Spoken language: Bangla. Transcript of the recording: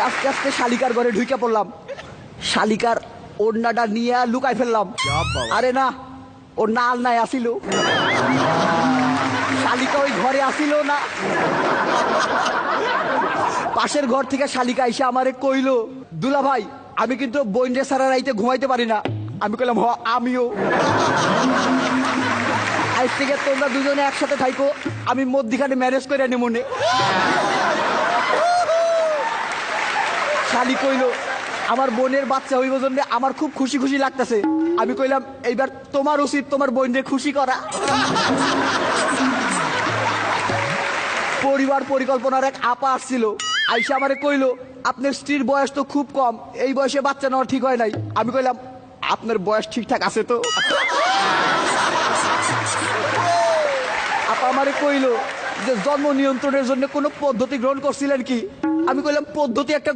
আস্তে আস্তে শালিকার ঘরে ঢুকে পড়লাম। শালিকার ওড়নাটা নিয়ে লুকাই ফেললাম। আরে না, ওর নাল নাই আসিল। শালিকা ওই ঘরে আসিল না। পাশের ঘর থেকে শালিকা এসে আমারে কইলো, দুলা ভাই আমি কিন্তু বইন্ডে সারা রাইতে ঘুমাইতে পারি না। আমি কইলাম হ আমিও। আজ থেকে তোমরা দুজনে একসাথে থাইকো, আমি মধ্যিখানে ম্যারেজ করে আনি মনে। শালি কইলো আমার বোনের বাচ্চা হইব জন্য আমার খুব খুশি খুশি লাগতেছে। আমি কইলাম এইবার তোমার উচিত তোমার বোনকে খুশি করা। পরিবার পরিকল্পনার এক আপা আসছিল, আইসা আমারে কইলো আপনার স্ত্রীর বয়স তো খুব কম, এই বয়সে বাচ্চা নেওয়া ঠিক হয় নাই। আমি কইলাম আপনার বয়স ঠিকঠাক আছে তো? আপা আমারে কইলো যে জন্ম নিয়ন্ত্রণের জন্য কোনো পদ্ধতি গ্রহণ করছিলেন কি? আমি কইলাম পদ্ধতি একটা